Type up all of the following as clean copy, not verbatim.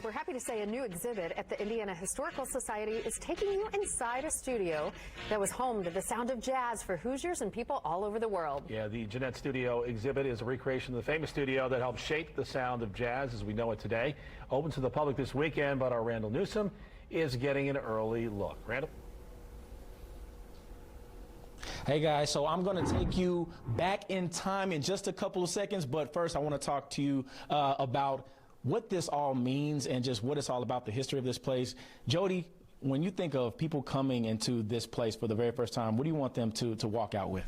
We're happy to say a new exhibit at the Indiana Historical Society is taking you inside a studio that was home to the sound of jazz for Hoosiers and people all over the world. Yeah, the Gennett studio exhibit is a recreation of the famous studio that helped shape the sound of jazz as we know it today. Open to the public this weekend, but our Randall Newsom is getting an early look. Randall? Hey guys, so I'm going to take you back in time in just a couple of seconds, but first I want to talk to you about what this all means and just what it's all about, the history of this place. Jody, when you think of people coming into this place for the very first time, what do you want them to walk out with?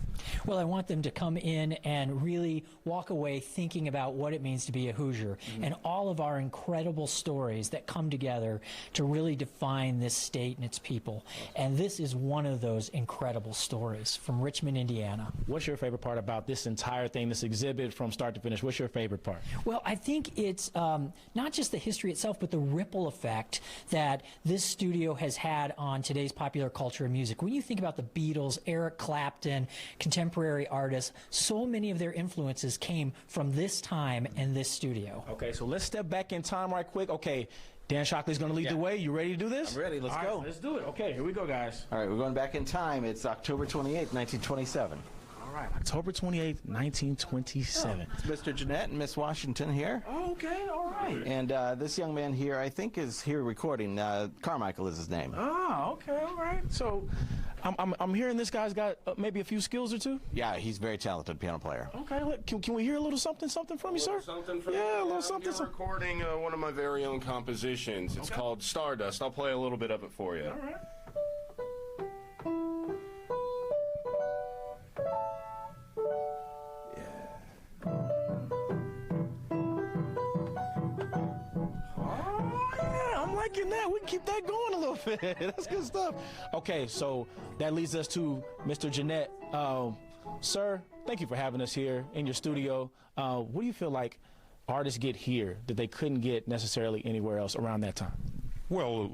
Well, I want them to come in and really walk away thinking about what it means to be a Hoosier and all of our incredible stories that come together to really define this state and its people. And this is one of those incredible stories from Richmond, Indiana. What's your favorite part about this entire thing, this exhibit from start to finish? What's your favorite part? Well, I think it's not just the history itself, but the ripple effect that this studio has had on today's popular culture and music. When you think about the Beatles, Eric Clapton, contemporary artists, so many of their influences came from this time and this studio. Okay, so let's step back in time right quick. Okay, Dan Shockley's going to lead the way. You ready to do this? I'm ready. Let's go. Let's do it. Okay, here we go, guys. All right, we're going back in time. It's October 28th, 1927. All right, October 28th, 1927. It's Mr. Gennett and Miss Washington here. Oh, okay, all right. And this young man here, I think, is here recording. Carmichael is his name. Oh, okay, all right. So I'm hearing this guy's got maybe a few skills or two? Yeah, he's a very talented piano player. Okay, look, can we hear a little something from you, sir? Something from yeah, a little something. I'm recording one of my very own compositions. It's called Stardust. I'll play a little bit of it for you. All right. Liking that. We can keep that going a little bit. That's good stuff. Okay, so that leads us to Mr. Gennett. Sir, thank you for having us here in your studio. What do you feel like artists get here that they couldn't get necessarily anywhere else around that time? Well,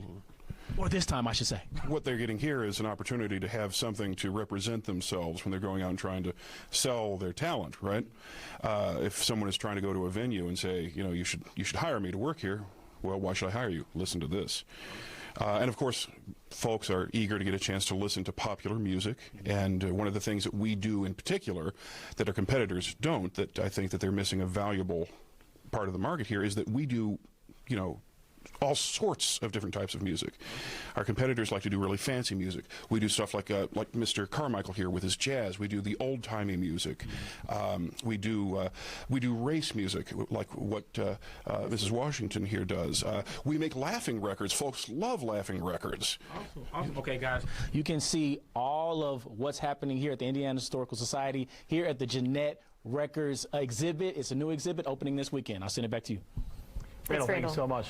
or this time, I should say. what they're getting here is an opportunity to have something to represent themselves when they're going out and trying to sell their talent, right? If someone is trying to go to a venue and say, you know, you should hire me to work here, well, why should I hire you? Listen to this. And of course, folks are eager to get a chance to listen to popular music. And one of the things that we do in particular that our competitors don't, that I think that they're missing a valuable part of the market here, is that we do, you know, all sorts of different types of music. Our competitors like to do really fancy music. We do stuff like Mr. Carmichael here with his jazz. We do the old-timey music. We do race music like what Mrs. Washington here does. We make laughing records. Folks love laughing records. Awesome. Okay, guys, you can see all of what's happening here at the Indiana Historical Society here at the Gennett Records exhibit. It's a new exhibit opening this weekend. I'll send it back to you. Randall, thank you so much.